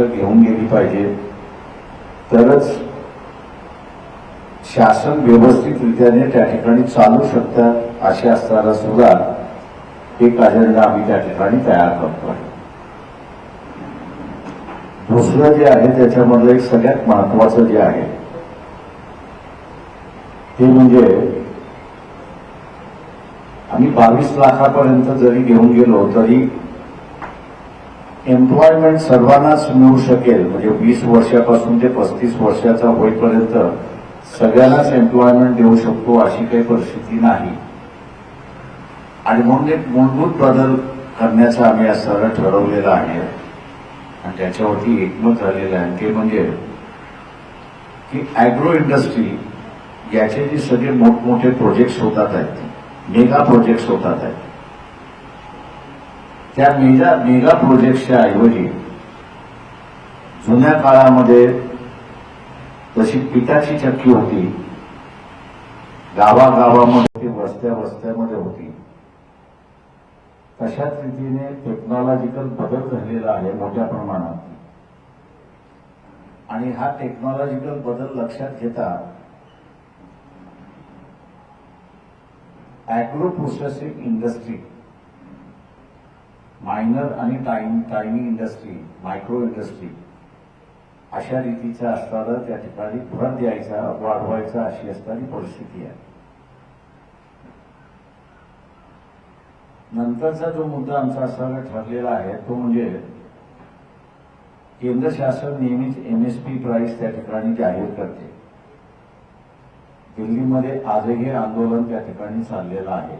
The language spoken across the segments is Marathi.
पिकं घेऊन गेली पाहिजे, तरच शासन व्यवस्थितरित्याने त्या ठिकाणी चालू शकतात. असे असताना सुद्धा एक अजेंडा आम्ही त्या ठिकाणी तयार करतोय. दुसरं जे आहे त्याच्यामधलं एक सगळ्यात महत्वाचं जे आहे ते म्हणजे आम्ही 22 लाखापर्यंत जरी घेऊन गेलो तरी एम्प्लॉयमेंट सर्वांनाच मिळू शकेल. म्हणजे 20 वर्षापासून ते 35 वर्षाचा होईपर्यंत सगळ्यांनाच एम्प्लॉयमेंट देऊ शकतो अशी काही परिस्थिती नाही. आणि म्हणून एक मूलभूत बदल करण्याचा आम्ही आज सगळं ठरवलेलं आहे आणि त्याच्यावरती एकमत झालेलं आहे. ते म्हणजे की अॅग्रो इंडस्ट्री याचे जे सगळे मोठमोठे प्रोजेक्ट्स होतात आहेत, मेगा प्रोजेक्ट्स होतात आहेत, त्या मेगा प्रोजेक्ट्सच्या ऐवजी जुन्या काळामध्ये जशी पिठाची चक्की होती, गावागावामध्ये वस्त्यामध्ये होती, तशाच रीतीने टेक्नॉलॉजिकल बदल झालेला आहे मोठ्या प्रमाणात. आणि हा टेक्नॉलॉजिकल बदल लक्षात घेता अॅग्रो प्रोसेसिंग इंडस्ट्री, मायनर आणि टायनी इंडस्ट्री, मायक्रो इंडस्ट्री अशा रीतीचा असताना त्या ठिकाणी भर द्यायचा, वाढवायचा अशी असणारी परिस्थिती आहे. नंतरचा जो मुद्दा आमचा असायला ठरलेला आहे तो म्हणजे केंद्र शासन नेहमीच एमएसपी प्राइस त्या ठिकाणी जाहीर करते. दिल्लीमध्ये आजही आंदोलन त्या ठिकाणी चाललेलं आहे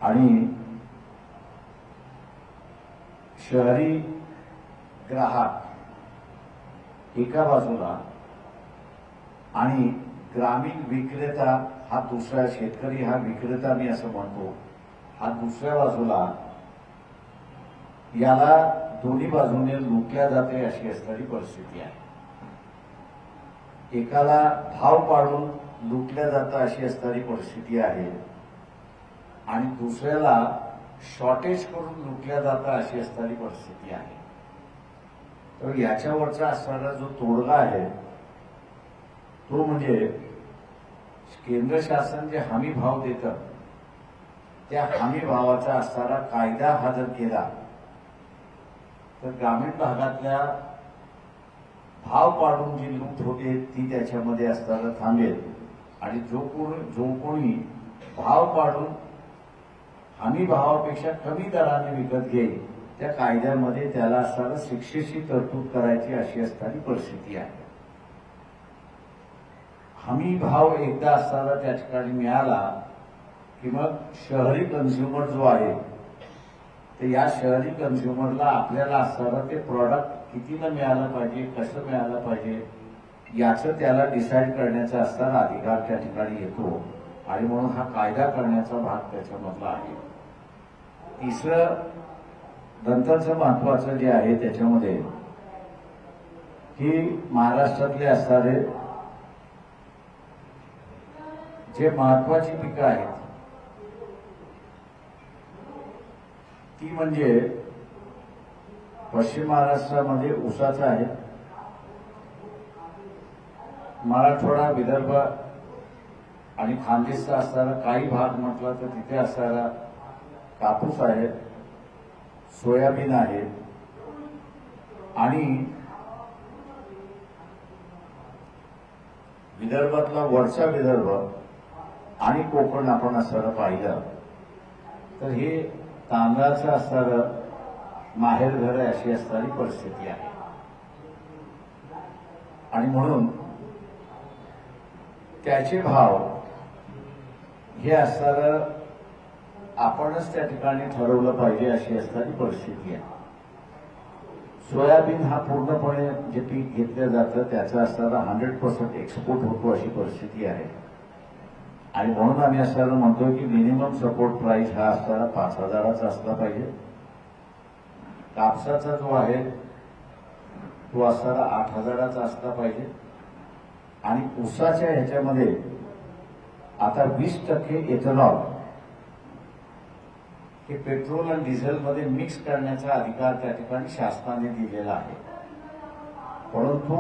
आणि शहरी ग्राहक एका बाजूला आणि ग्रामीण विक्रेता हा दुसरा, शेतकरी हा विक्रेता मी असं म्हणतो, हा दुसऱ्या बाजूला, याला दोन्ही बाजूने लुटल्या जाते अशी असणारी परिस्थिती आहे. एकाला भाव पाडून लुटल्या जातं अशी असणारी परिस्थिती आहे आणि दुसऱ्याला शॉर्टेज करून लुटल्या जातं अशी असणारी परिस्थिती आहे. तर याच्यावरचा असणारा जो तोडगा आहे तो म्हणजे केंद्र शासन जे हमी भाव देतं त्या हमी भावाचा असणारा कायदा हा जर केला तर ग्रामीण भागातल्या भाव पाडून जी लूट होते ती त्याच्यामध्ये असताना थांबेल आणि जो कोणी भाव पाडून हमी भावापेक्षा कमी दराने विकत घेईल त्या कायद्यामध्ये त्याला असताना शिक्षेची तरतूद करायची अशी असणारी परिस्थिती आहे. हमी भाव एकदा असताना त्या ठिकाणी मिळाला की मग शहरी कन्झ्युमर जो आहे तर या शहरी कन्झ्युमरला आपल्याला असताना ते प्रॉडक्ट कितीनं मिळालं पाहिजे, कसं मिळालं पाहिजे याचं त्याला डिसाईड करण्याचा असताना अधिकार त्या ठिकाणी येतो आणि म्हणून हा कायदा करण्याचा भाग त्याच्यामधला आहे. तिसरं नंतरचं महत्वाचं जे आहे त्याच्यामध्ये की महाराष्ट्रातले असणारे जे महत्वाची पिकं आहेत ती म्हणजे पश्चिम महाराष्ट्रामध्ये ऊसाचं आहे, मराठवाडा, विदर्भ आणि खानदेशचा असणारा काही भाग म्हटला तर तिथे असणारा कापूस आहे, सोयाबीन आहे आणि विदर्भातला वरचा विदर्भ आणि कोकण आपण असणारं पाहिलं तर हे तांदळाचं असणारं माहेरघर आहे अशी असणारी परिस्थिती आहे. आणि म्हणून त्याचे भाव हे असणारं आपणच त्या ठिकाणी ठरवलं पाहिजे अशी असणारी परिस्थिती आहे. सोयाबीन हा पूर्णपणे जे पीक घेतलं जातं त्याचा असणारा 100% एक्सपोर्ट होतो अशी परिस्थिती आहे आणि म्हणून आम्ही असणारं म्हणतोय की मिनिमम सपोर्ट प्राइस हा असणारा 5,000चा असला पाहिजे. कापसाचा जो आहे तो असणारा 8,000चा असला पाहिजे आणि ऊसाच्या ह्याच्यामध्ये आता 20% इथेनॉल की पेट्रोल आणि डिझेलमध्ये मिक्स करण्याचा अधिकार त्या ठिकाणी शासनाने दिलेला आहे. परंतु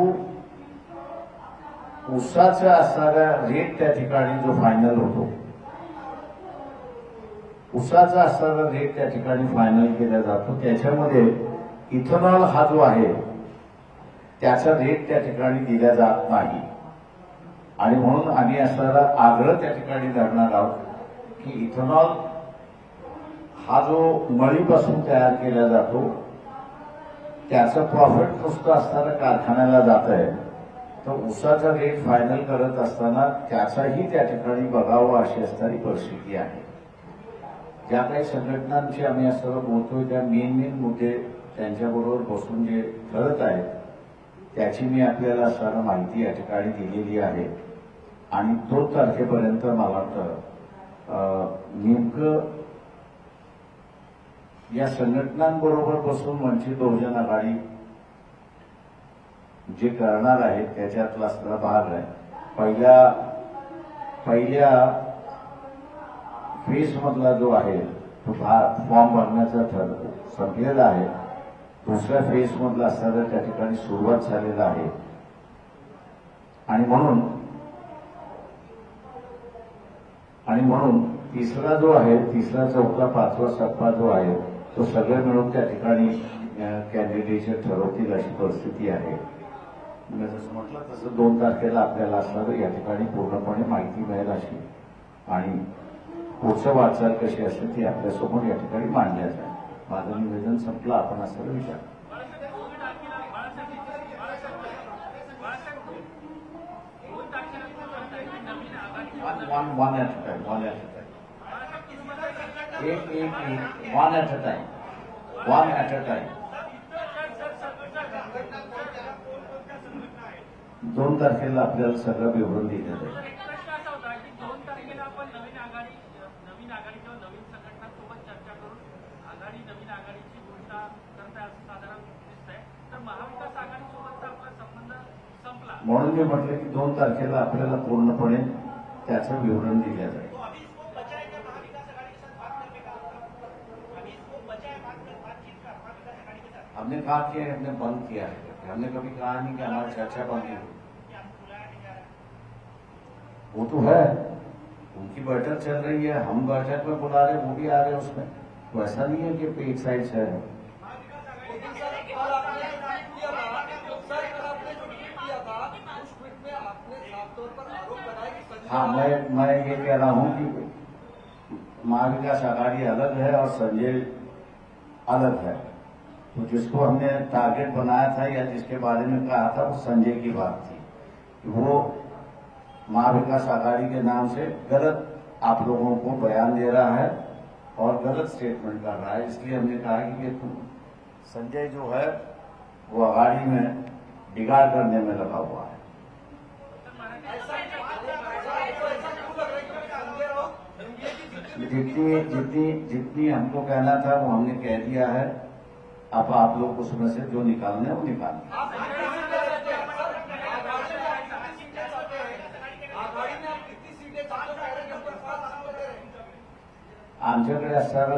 ऊसाचा असणारा रेट त्या ठिकाणी जो फायनल होतो, ऊसाचा असणारा रेट त्या ठिकाणी फायनल केला जातो, त्याच्यामध्ये इथेनॉल हा जो आहे त्याचा रेट त्या ठिकाणी दिला जात नाही. आणि म्हणून आम्ही असणारा आग्रह त्या ठिकाणी धरणार आहोत की इथेनॉल हा जो मळीपासून तयार केला जातो त्याचं प्रॉफिट नुसतं असताना कारखान्याला जात आहे, तर ऊसाचा रेट फायनल करत असताना त्याचाही त्या ठिकाणी बघावं अशी असणारी परिस्थिती आहे. ज्या काही संघटनांशी आम्ही असं बोलतोय त्या मेन मुद्दे त्यांच्याबरोबर बसून जे ठरत आहेत त्याची मी आपल्याला असणारी माहिती या ठिकाणी दिलेली आहे. आणि 2 तारखेपर्यंत मला वाटतं नेमकं या संघटनांबरोबर बसून वंचित बहुजन आघाडी जे करणार आहे त्याच्यातला असणारा भाग आहे. पहिल्या फेज मधला जो आहे तो फॉर्म भरण्याचा संपलेला आहे. दुसऱ्या फेज मधला असणारा त्या ठिकाणी सुरुवात झालेला आहे. आणि म्हणून तिसरा जो आहे, तिसरा, चौथा, 5वा, 6वा जो आहे तो सगळे मिळून त्या ठिकाणी कॅन्डिडेट ठरवतील अशी परिस्थिती आहे. मी जसं म्हटलं तसं 2 तारखेला आपल्याला असणारं या ठिकाणी पूर्णपणे माहिती मिळेल अशी, आणि पुढचं वाटचाल कशी असेल ती आपल्यासमोर या ठिकाणी मांडण्याचं आहे. माझं निवेदन संपलं. आपण असं विचार one at a time. One at a time. 2 तारखेला आपल्याला सगळं विवरण दिलं जाईल. प्रश्न असा होता की 2 तारखेला आपण नवीन आघाडी किंवा नवीन संघटनांसोबत चर्चा करून नवीन आघाडीची घोषणा करताय असं साधारण दिसतंय. तर महाविकास आघाडीसोबतचा आपला संबंध संपला, म्हणून मी म्हटलं की 2 तारखेला आपल्याला पूर्णपणे त्याचं विवरण दिलं जाईल. हमने कहा कि हमने बंद किया है. हमने कभी कहा नहीं कि हमारी चर्चा बंद नहीं हुई. वो तो है, उनकी बैठक चल रही है, हम बैठक में बुला रहे, वो भी आ रहे उसमें. तो ऐसा नहीं है कि एक साइड से है. हाँ, मैं ये कह रहा हूं कि महाविकास आघाड़ी अलग है और संजय अलग है. तो जिसको हमने टारगेट बनाया था या जिसके बारे में कहा था वो संजय की बात थी. वो महाविकास आघाड़ी के नाम से गलत आप लोगों को बयान दे रहा है और गलत स्टेटमेंट कर रहा है. इसलिए हमने कहा कि ये संजय जो है वो आघाड़ी में बिगाड़ करने में लगा हुआ है. जितनी हमको कहना था वो हमने कह दिया है. अब आप लोग उसमें से जो निकालना है वो निकालें. आमच्याकडे असणारा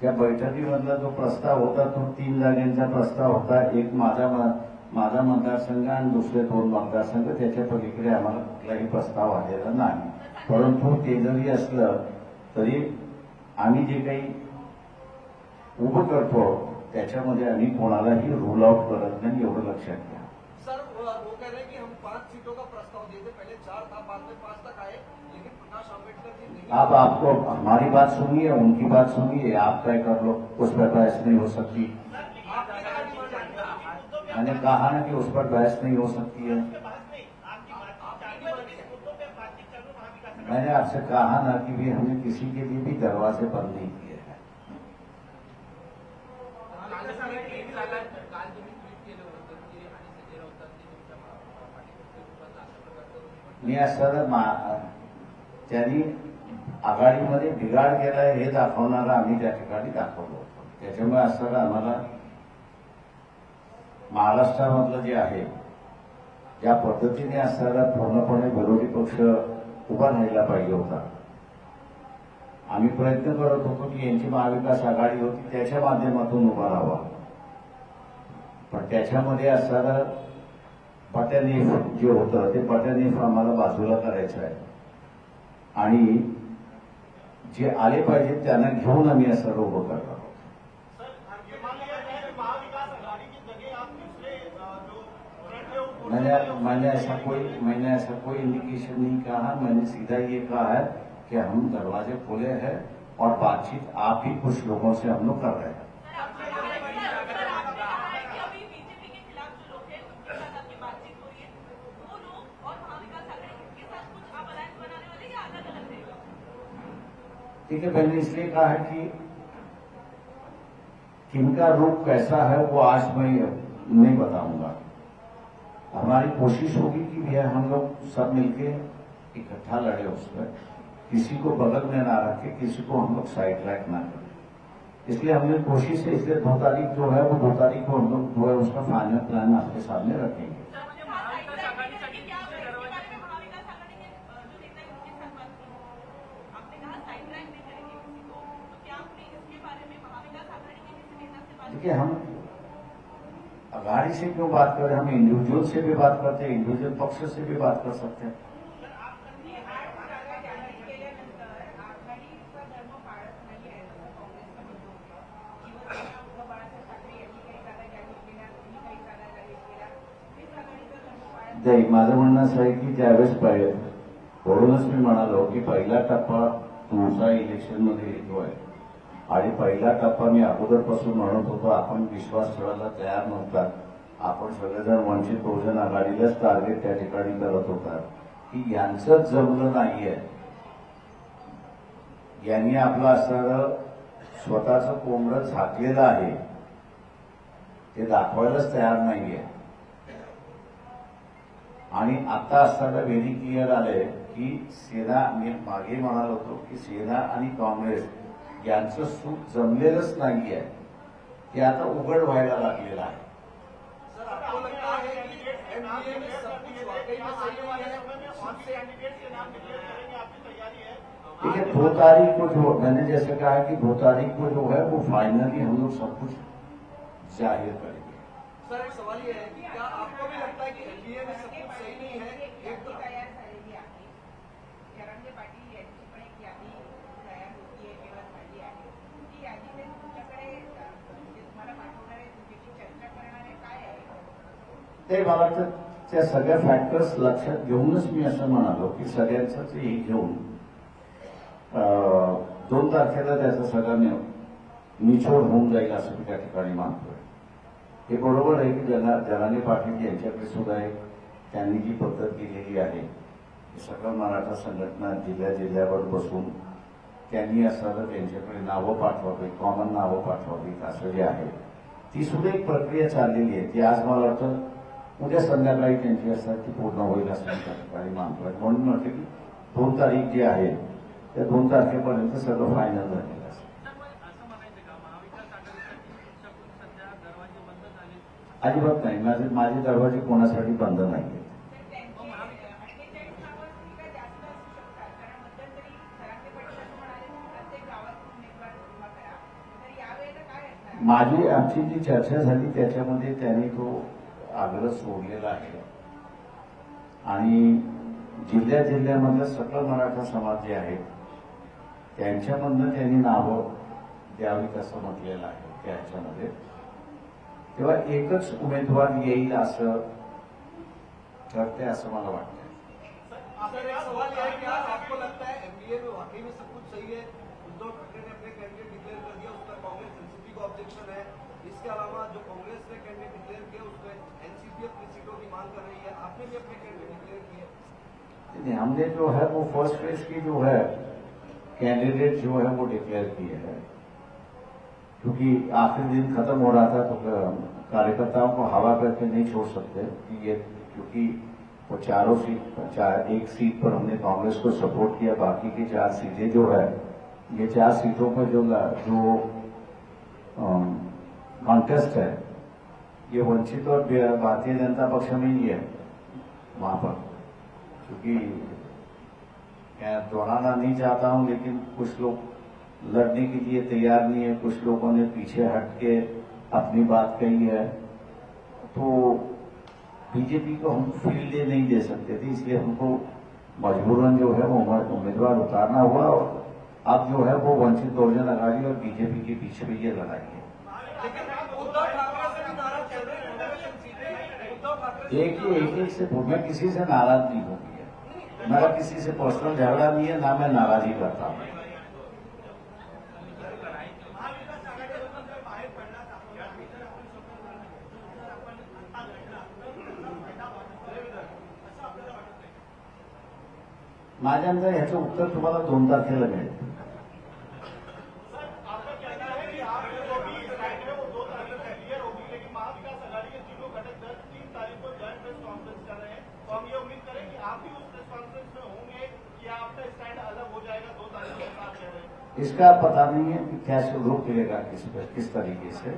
त्या बैठकीमधला जो प्रस्ताव होता तो 3 जागांचा प्रस्ताव होता. एक माझा मतदारसंघ आणि दुसरे 2 मतदारसंघ. त्याच्या पलीकडे आम्हाला कुठलाही प्रस्ताव आलेला नाही. परंतु ते जरी असलं तरी आम्ही जे काही उभं करतो त्याच्यामध्ये आम्ही कोणालाही रूल आउट करत नाही, एवढं लक्षात घ्या. सर वो कह रहे हैं कि हम 5 सीटों का प्रस्ताव दिए थे, पहले 4 था, बाद में 5 तक आए, लेकिन प्रकाश आंबेडकर जी नहीं. अब आपको हमारी बात सुनिए, उनकी बात सुनिए, आप तय कर लो. उस पर बहस नहीं हो सकती. मैंने कहा ना कि उस पर बहस नहीं हो सकती है. मैंने आपसे कहा ना कि भी हमने किसी के लिए भी दरवाजे बंद नहीं किए हैं. मी असं त्यांनी आघाडीमध्ये बिघाड केलाय हे दाखवणारा आम्ही त्या ठिकाणी दाखवलो होतो. त्याच्यामुळे असं आम्हाला महाराष्ट्रामधलं जे आहे ज्या पद्धतीने असणारा पूर्णपणे विरोधी पक्ष उभा राहायला पाहिजे होता आम्ही प्रयत्न करत होतो की यांची महाविकास आघाडी होती त्याच्या माध्यमातून उभा राहावा, पण त्याच्यामध्ये असणारं पट्यानेफ जे होतं ते पट्यानेफ आम्हाला बाजूला करायचं आहे आणि जे आले पाहिजे त्यांना घेऊन आम्ही असं उभं करणार आहोत. मैंने ऐसा कोई इंडिकेशन नहीं कहा. मैंने सीधा ये कहा है कि हम दरवाजे खोले हैं और बातचीत आप ही कुछ लोगों से हम लोग कर रहे हैं. ठीक है, मैंने इसलिए कहा है कि किनका रूप कैसा है वो आज मैं नहीं बताऊंगा. हमारी कोशिश होगी कि भैया हम लोग सब मिलके इकट्ठा लड़े उस पर, किसी को बगल में ना रखे, किसी को हम लोग साइड ट्रैक ना करें. इसलिए हमने कोशिश है, इसलिए 2 तारीख जो है वो 2 तारीख को हम लोग जो है उसका फाइनल प्लान आपके सामने रखेंगे. देखिए, हम अघाड़ी से क्यों बात करें, हम इंडिविजुअल से भी बात करते हैं, इंडिविजुअल पक्ष से भी बात कर सकते हैं. नाही, माझं म्हणणं असं आहे की ज्यावेळेस म्हणूनच मी म्हणालो की पहिला टप्पा तुमचा इलेक्शनमध्ये येतो आहे आणि पहिला टप्पा मी अगोदरपासून म्हणत होतो, आपण विश्वास ठेवायला तयार नव्हता. आपण सगळेजण वंचित बहुजन आघाडीलाच टार्गेट त्या ठिकाणी करत होता की यांचंच जमलं नाहीये, यांनी आपलं असणारं स्वतःचं कोंबडं झाकलेलं आहे ते दाखवायलाच तयार नाहीये. आणि आता असताना व्हेरी क्लिअर आलंय की सेना, मी मागे म्हणालो होतो की सेना आणि काँग्रेस यांचं सूप जमलेलंच नाहीये, ते आता उघड व्हायला लागलेलं आहे. सर, आपको लगता है कि एनडीए में सब कुछ वाकई में सही है? ठीक है, 2 तारीख को जो मैंने जैसे कहा कि 2 तारीख को जो है वो फाइनली हम लोग सब कुछ जाहिर करेंगे. सर, एक सवाल ये है कि क्या आपको भी लगता है कि एनडीए में सब कुछ सही नहीं है? एक तो ते मला वाटतं त्या सगळ्या फॅक्टर्स लक्षात घेऊनच मी असं म्हणालो की सगळ्यांचंच हे घेऊन 2 तारखेला त्याचा सगळा निचोड होऊन जाईल असं मी त्या ठिकाणी मानतोय. हे बरोबर आहे की जनाने पाटील यांच्याकडे सुद्धा एक त्यांनी जी पद्धत केलेली आहे, सकल मराठा संघटना जिल्ह्यावर बसून त्यांनी असं त्यांच्याकडे नावं पाठवावी, कॉमन नावं पाठवावी असं जे आहे ती सुद्धा एक प्रक्रिया चाललेली आहे. ती आज मला वाटतं उद्या संध्याकाळी त्यांची असतात ती पूर्ण होईल असं त्या ठिकाणी मानतोय. म्हणून म्हटलं की 2 तारीख जी आहे त्या 2 तारखेपर्यंत सगळं फायनल झालेलं असेल. अजिबात नाही, माझे दरवाजे कोणासाठी बंद नाही. आमची जी चर्चा झाली त्याच्यामध्ये त्यांनी तो आग्रह सोडलेला आहे आणि जिल्ह्यामधलं सकल मराठा समाज जे आहे त्यांच्यामधनं त्यांनी नावं द्यावीत असं म्हटलेलं आहे त्याच्यामध्ये. तेव्हा एकच उमेदवार येईल असं ठरते असं मला वाटतं. सर, एक सवाल यह है कि आपको लगता है एनडीए में वाकई में सब कुछ सही है? उद्धव ठाकरे ने अपने कैंडिडेट डिक्लेयर कर दिया, उस पर कांग्रेस एनसीपी को ऑब्जेक्शन है. इसके अलावा जो कांग्रेस ने कैंडिडेट डिक्लेयर किया उस पर एनसीपी अपनी सीटों की मांग कर रही है. आपने भी अपने कैंडिडेट डिक्लेयर किए? हमने जो है वो फर्स्ट फेज की जो है कैंडिडेट जो है वो डिक्लेयर किए हैं, क्योंकि आखिरी दिन खत्म हो रहा था तो कार्यकर्ताओं को हवा करके नहीं छोड़ सकते कि ये, क्योंकि वो चारों सीट, एक सीट पर हमने कांग्रेस को सपोर्ट किया, बाकी की 4 सीटें जो है ये 4 सीटों पर जो कॉन्टेस्ट है ये वंचित और भारतीय जनता पक्ष में ही है वहां पर. क्योंकि मैं दोहराना नहीं चाहता हूं, लेकिन कुछ लोग लड़ने के लिए तैयार नहीं है, कुछ लोगों ने पीछे हट के अपनी बात कही है, तो बीजेपी को हम फील्ड डे नहीं दे सकते थे, इसलिए हमको मजबूरन जो है वो उम्मीदवार उतारना हुआ और अब जो है वो वंचित बहुजन आघाड़ी और बीजेपी के बीच में ये लड़ाई है। लेकिन उद्धव ठाकरे से भी नाराज चल रहे हैं। उद्धव ठाकरे एक से मैं किसी से नाराज नहीं हो गया, मेरा किसी से पर्सनल झगड़ा नहीं है, ना मैं नाराजगी करता हूं। माझ्या अंदर ह्याचं उत्तर तुम्हाला 2 तारखेला मिळेल। आपका कहना है कि आप जो भी साइड है वो 2 तारीख को क्लियर होगी, लेकिन महाविकास आघाड़ी के तीनों घटक दल 3 तारीख को जॉइंट प्रेस कॉन्फ्रेंस कर रहे हैं, तो हम ये उम्मीद करें कि आप भी उस प्रेस कॉन्फ्रेंस में होंगे कि आपका स्टैंड अलग हो जाएगा 2 तारीख को साथ कह रहे हैं। इसका पता नहीं है कि क्या रोक मिलेगा किस तरीके से। सर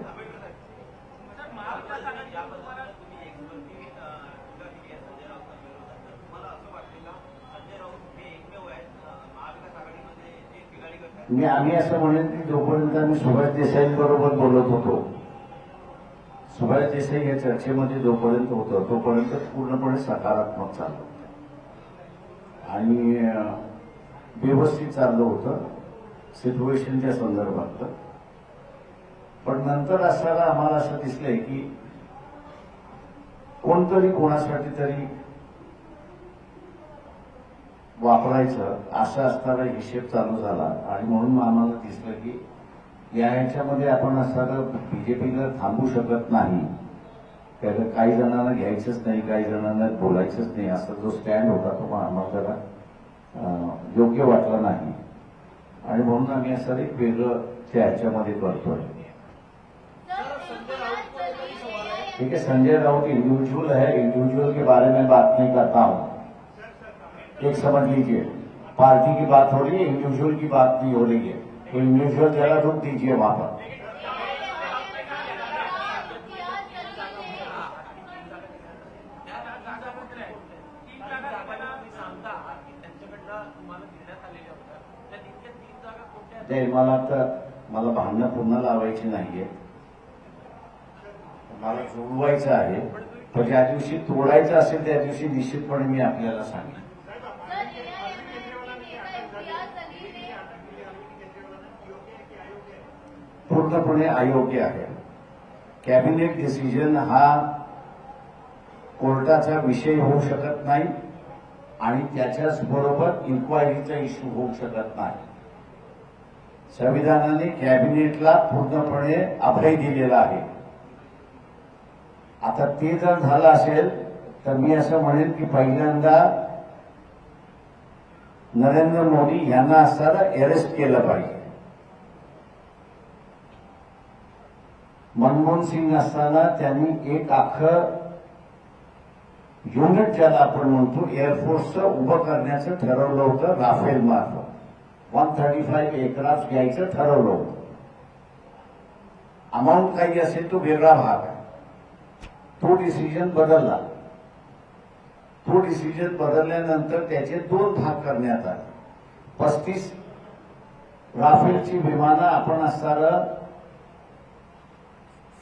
महाविकास आघाडी तुम्हाला आम्ही असं म्हणेन की जोपर्यंत आम्ही सुभाष देसाईंबरोबर बोलत होतो, सुभाष देसाई या चर्चेमध्ये जोपर्यंत होतं तोपर्यंत पूर्णपणे सकारात्मक चाललं होतं आणि व्यवस्थित चाललं होतं सिच्युएशनच्या संदर्भात। पण नंतर असताना आम्हाला असं दिसलंय की कोणतरी कोणासाठी तरी वापरायचं असं असणारा हिशेब चालू झाला आणि म्हणून आम्हाला दिसलं की या ह्याच्यामध्ये आपण असणारं बीजेपीला थांबू शकत नाही, कारण काही जणांना घ्यायचंच नाही, काही जणांना बोलायचंच नाही, असा जो स्टँड होता तो आम्हाला जरा योग्य वाटला नाही आणि म्हणून आम्ही असं एक वेगळं त्या ह्याच्यामध्ये करतोय। ठीक है, संजय राउत इंडिविजुअल है, इंडिविजुअल के बारे में बात नहीं करता हूं, एक समझ लीजिए, पार्टी की बात हो रही है, इंडिविजुअल की बात नहीं हो रही है, तो इंडिविजुअल जरा रुक दीजिए वहां पर। मला भांडणं पुन्हा लावायची नाहीये, मला जोडवायचं आहे, पण ज्या दिवशी तोडायचं असेल त्या दिवशी निश्चितपणे मी आपल्याला सांगेन। पूर्णपणे अयोग्य आहे। कॅबिनेट डिसिजन हा कोर्टाचा विषय होऊ शकत नाही आणि त्याच्याच बरोबर इन्क्वायरीचा इश्यू होऊ शकत नाही। संविधानाने कॅबिनेटला पूर्णपणे अभय दिलेला आहे। आता ते जर झालं असेल तर मी असं म्हणेन की पहिल्यांदा नरेंद्र मोदी यांना असताना अरेस्ट केलं पाहिजे। मनमोहन सिंग असताना त्यांनी एक अख्खं युनिट ज्याला आपण म्हणतो एअरफोर्सचं उभं करण्याचं ठरवलं होतं, राफेल मार्फत 135 एअरक्राफ्ट घ्यायचं ठरवलं होतं। अमाऊंट काही असेल तो वेगळा भाग आहे, तो डिसिजन बदलला। तो डिसिजन बदलल्यानंतर त्याचे 2 भाग करण्यात आले। 35 राफेलची विमानं आपण असताना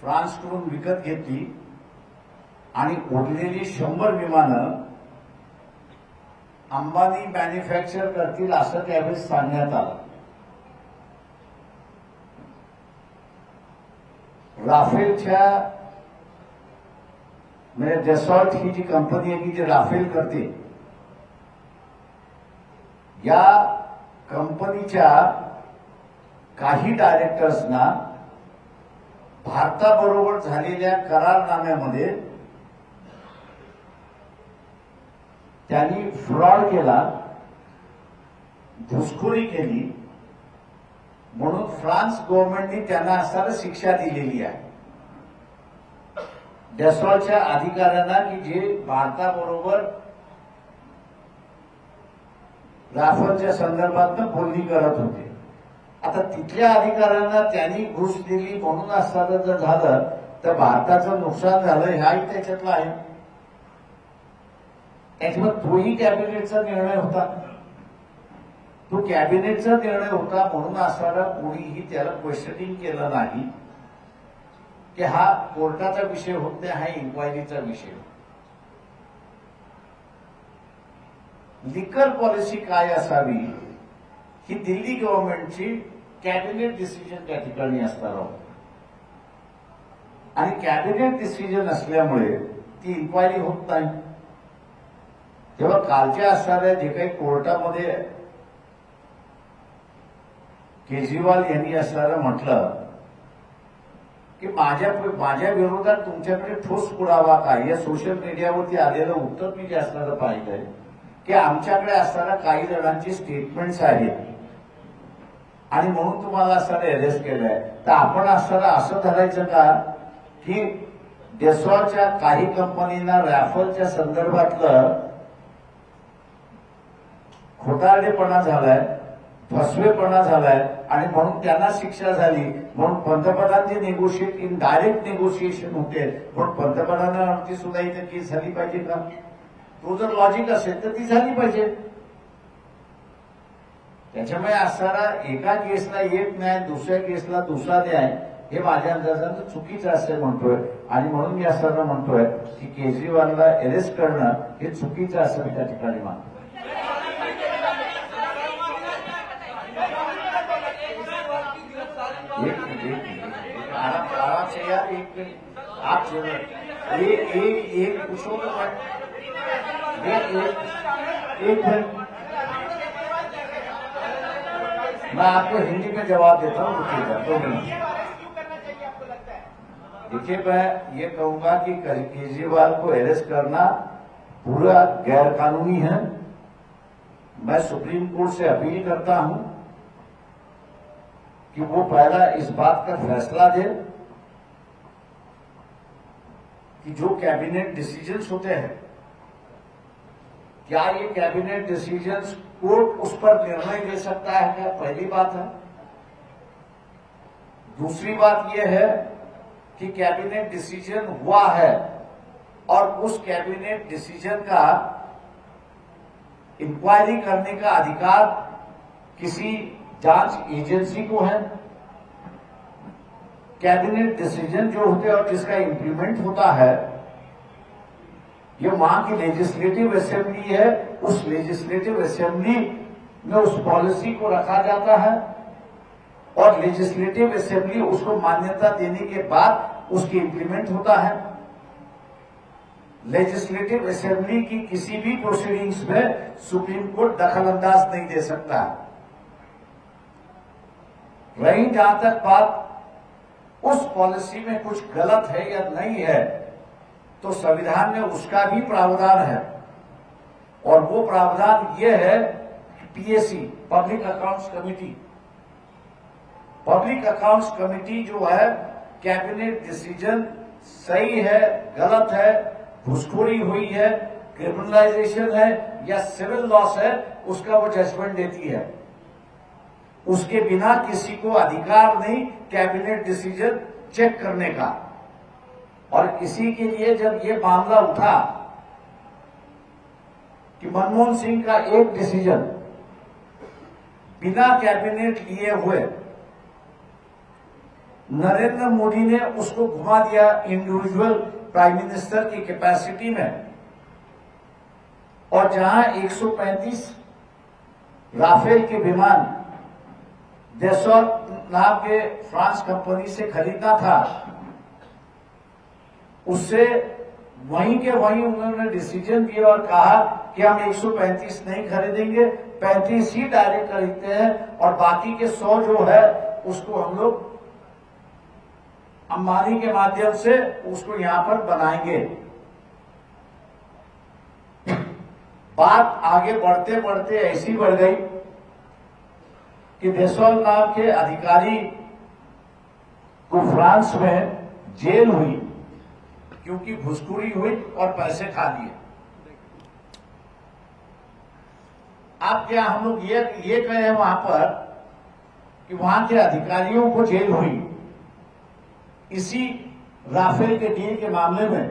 फ्रान्सकडून विकत घेतली आणि उरलेली 100 विमानं अंबानी मॅन्युफॅक्चर करतील असं त्यावेळेस सांगण्यात आलं। राफेलच्या म्हणजे डेसॉल्ट ही जी कंपनी आहे की जी राफेल करते, या कंपनीच्या काही डायरेक्टर्सना भारताबरोबर झालेल्या करारनाम्यामध्ये त्यांनी फ्रॉड केला, घुसखोरी केली, म्हणून फ्रान्स गव्हर्नमेंटने त्यांना असणारी शिक्षा दिलेली आहे। डेसॉल्टच्या अधिकाऱ्यांना की जे भारताबरोबर राफेलच्या संदर्भात बोलणी करत होते, आता तिथल्या अधिकाऱ्यांना त्यांनी घुस दिली म्हणून असताना जर झालं तर भारताचं नुकसान झालं हाही त्याच्यातला आहे। त्याच्यामुळे तोही कॅबिनेटचा निर्णय होता तो कॅबिनेटचा निर्णय होता म्हणून असणारा कोणीही त्याला क्वेश्चनिंग केलं नाही की हा कोर्टाचा विषय होत नाही, हा इन्क्वायरीचा विषय होता. लिकर पॉलिसी काय असावी ही दिल्ली गव्हर्नमेंटची कॅबिनेट डिसिजन त्या ठिकाणी असणार आहोत आणि कॅबिनेट डिसिजन असल्यामुळे ती इन्क्वायरी होत नाही. तेव्हा कालच्या असणाऱ्या जे काही कोर्टामध्ये केजरीवाल यांनी असणारं म्हटलं की माझ्या विरोधात तुमच्याकडे ठोस पुरावा काय, या सोशल मीडियावरती आलेलं उत्तर मी जे असणारं पाहिलंय की आमच्याकडे असणाऱ्या काही जणांची स्टेटमेंट्स आहेत आणि म्हणून तुम्हाला असणारं अरेस्ट केलंय. तर आपण असणारं असं धरायचं का की डेसॉलच्या काही कंपनींना रॅफलच्या संदर्भातलं खोटारडेपणा झालाय, फसवेपणा झालाय आणि म्हणून त्यांना शिक्षा झाली, म्हणून पंतप्रधान नेगोशिएट इन डायरेक्ट नेगोशिएशन होते म्हणून पंतप्रधानावरती सुद्धा इथे केस झाली पाहिजे का? तो जर लॉजिक असेल तर ती झाली पाहिजे. त्याच्यामुळे असणारा एका केसला एक न्याय, दुसऱ्या केसला दुसरा न्याय, हे माझ्या अंदाजानं चुकीचं असं म्हणतोय आणि म्हणून मी असताना म्हणतोय की केजरीवालला अरेस्ट करणं हे चुकीचं असं मी त्या ठिकाणी मानतो. आराम से यार, आप एक पूछो तो एक मिनट मैं आपको हिंदी में जवाब देता हूँ. रुकिएगा 2 मिनट. देखिए, मैं ये कहूंगा कि केजरीवाल को अरेस्ट करना पूरा गैरकानूनी है. मैं सुप्रीम कोर्ट से अपील करता हूं कि वो पहला इस बात का फैसला दे कि जो कैबिनेट डिसीजंस होते हैं, क्या ये कैबिनेट डिसीजंस कोर्ट उस पर निर्णय ले सकता है क्या? पहली बात है. दूसरी बात यह है कि कैबिनेट डिसीजन हुआ है और उस कैबिनेट डिसीजन का इंक्वायरी करने का अधिकार किसी जांच एजेंसी को है. कैबिनेट डिसीजन जो होते हैं और जिसका इंप्लीमेंट होता है, ये वहां की लेजिस्लेटिव असेंबली है. उस लेजिस्लेटिव असेंबली में उस पॉलिसी को रखा जाता है और लेजिस्लेटिव असेंबली उसको मान्यता देने के बाद उसकी इंप्लीमेंट होता है. लेजिस्लेटिव असेंबली की किसी भी प्रोसीडिंग्स में सुप्रीम कोर्ट दखलंदाज नहीं दे सकता. रही जहां तक बात उस पॉलिसी में कुछ गलत है या नहीं है, तो संविधान में उसका भी प्रावधान है और वो प्रावधान ये है कि PAC, public accounts committee, public accounts committee जो है, कैबिनेट डिसीजन सही है, गलत है, घुसखोरी हुई है, क्रिमिनलाइजेशन है या सिविल लॉस है, उसका वो जजमेंट देती है. उसके बिना किसी को अधिकार नहीं कैबिनेट डिसीजन चेक करने का. और इसी के लिए जब ये मामला उठा कि मनमोहन सिंह का एक डिसीजन बिना कैबिनेट लिए हुए नरेंद्र मोदी ने उसको घुमा दिया इंडिविजुअल प्राइम मिनिस्टर की कैपेसिटी में, और जहां 135 राफेल के विमान डेसॉल नाम के फ्रांस कंपनी से खरीदना था, उससे वहीं के वहीं उन्होंने डिसीजन दिया और कहा कि हम 135 नहीं खरीदेंगे, 35 ही डायरेक्ट खरीदते हैं और बाकी के 100 जो है उसको हम लोग अंबानी के माध्यम से उसको यहां पर बनाएंगे. बात आगे बढ़ते बढ़ते ऐसी बढ़ गई कि डेसॉल नाम के अधिकारी को फ्रांस में जेल हुई क्योंकि घुसखोरी हुई और पैसे खा लिए. आप क्या हम लोग ये कहे वहां पर कि वहां के अधिकारियों को जेल हुई इसी राफेल के डील के मामले में,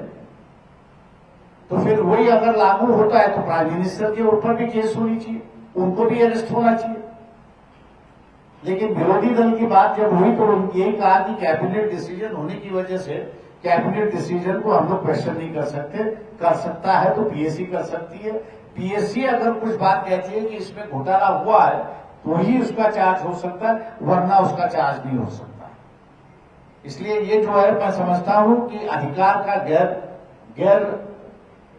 तो फिर वही अगर लागू होता है तो प्राइम मिनिस्टर के ऊपर भी केस होनी चाहिए, उनको भी अरेस्ट होना चाहिए. लेकिन विरोधी दल की बात जब हुई तो उन्होंने यही कहा कि कैबिनेट डिसीजन होने की वजह से कैबिनेट डिसीजन को हम लोग क्वेश्चन नहीं कर सकते, कर सकता है तो पीएससी कर सकती है। पीएससी अगर कुछ बात कहती है कि इसमें घोटाला हुआ है तो ही उसका चार्ज हो सकता है, वरना उसका चार्ज नहीं हो सकता। इसलिए ये जो है मैं समझता हूं कि अधिकार का गैर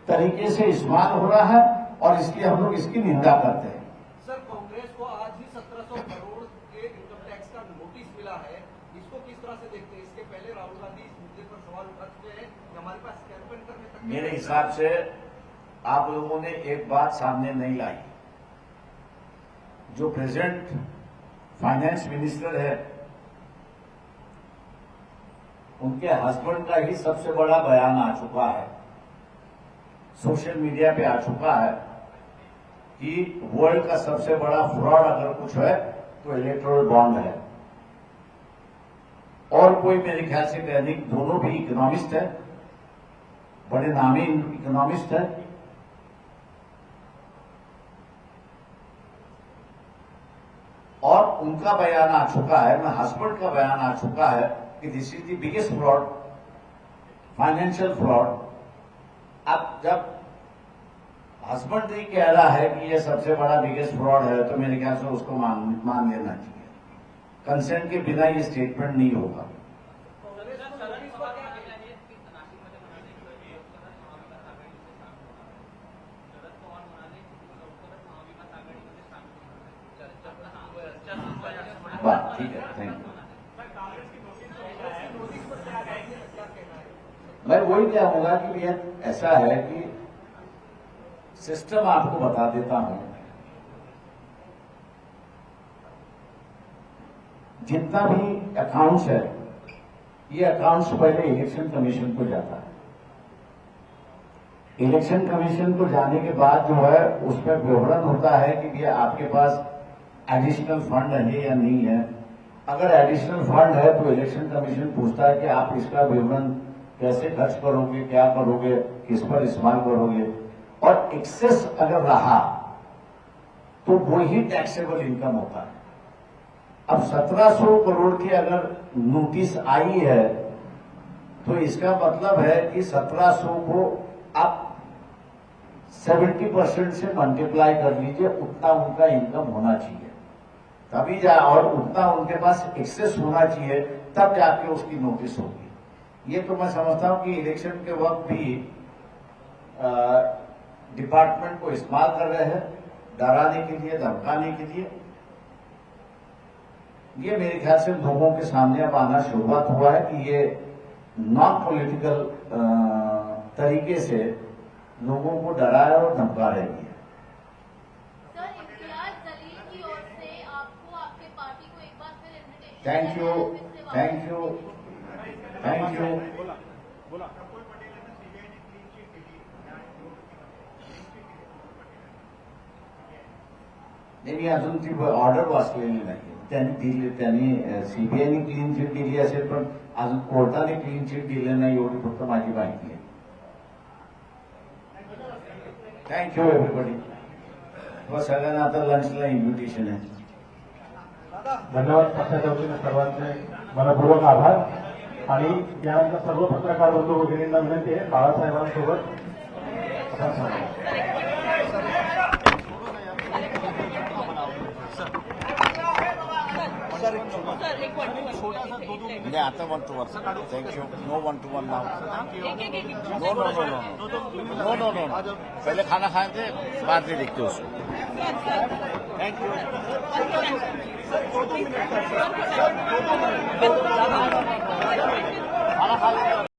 तरीके से इस्तेमाल हो रहा है और इसलिए हम लोग इसकी निंदा करते हैं। सर, कांग्रेस को आज ही 1700 करोड़ के इनकम टैक्स का नोटिस मिला है, इसको किस तरह से देखते हैं? इसके पहले राहुल गांधी इस मुद्दे पर सवाल उठा चुके हैं कि हमारे पास कैंपेन करने तक मेरे हिसाब से आप लोगों ने एक बात सामने नहीं लाई। जो प्रेजेंट फाइनेंस मिनिस्टर है उनके हस्बैंड का ही सबसे बड़ा बयान आ चुका है, सोशल मीडिया पे आ चुका है कि वर्ल्ड का सबसे बड़ा फ्रॉड अगर कुछ है तो इलेक्टोरल बॉन्ड है। और कोई मेरे ख्याल से नहीं, दोनों भी इकोनॉमिस्ट है, बड़े नामी इकोनॉमिस्ट है। और उनका बयान आ चुका है, मैं हस्बैंड का बयान आ चुका है कि this is the biggest fraud, financial fraud. अब जब हस्बैंड ही कह रहा है कि ये सबसे बड़ा बिगेस्ट फ्रॉड है तो मेरे ख्याल से उसको मान लेना चाहिए। कंसेंट के बिना ये स्टेटमेंट नहीं होगा। बात ठीक है, थैंक यू। मैं वही कहूंगा कि भैया ऐसा है कि सिस्टम आपको बता देता हूं, जितना भी अकाउंट्स है ये अकाउंट्स पहले इलेक्शन कमीशन को जाता है। इलेक्शन कमीशन को जाने के बाद जो है उसमें विवरण होता है कि भैया आपके पास एडिशनल फंड है या नहीं है। अगर एडिशनल फंड है तो इलेक्शन कमीशन पूछता है कि आप इसका विवरण कैसे खर्च करोगे, क्या करोगे, किस पर इस्तेमाल करोगे। और एक्सेस अगर रहा तो वही टैक्सेबल इनकम होता है। अब 1700 करोड़ की अगर नोटिस आई है तो इसका मतलब है कि 1700 को आप 70% से मल्टीप्लाई कर लीजिए, उतना उनका इनकम होना चाहिए तभी और उतना उनके पास एक्सेस होना चाहिए तब जाके उसकी नोटिस होगी। ये तो मैं समझता हूं कि इलेक्शन के वक्त भी डिपार्टमेंट को इस्तेमाल कर रहे हैं डराने के लिए, धमकाने के लिए। ये मेरे ख्याल से लोगों के सामने अब आना शुरुआत हुआ है कि ये नॉन पॉलिटिकल तरीके से लोगों को डराया और धमका रही है। सर, इम्तियाज जलील की ओर से आपको आपके पार्टी को एक बार फिर invitation thank you, thank you, thank you. नाही अजून ती ऑर्डर वाचलेली नाही, त्यांनी सीबीआयने क्लीन चिट दिली असेल पण अजून कोर्टाने क्लीन चिट दिलं नाही एवढी फक्त माझी माहिती आहे। Thank you everybody. व सगळ्यांना आता लंचला इन्व्हिटेशन आहे। धन्यवाद। पक्षाच्या वतीने सर्वांचे मनपूर्वक आभार आणि यानंतर सर्व पत्रकार बंधू भगिनींना विनंती आहे बाळासाहेबांसोबत म्हणजे आता 1 to 1। Thank you. No 1 to 1 now. No no no no no no no, पहले खाना खाएंगे बाद में देखते उसको। Thank you.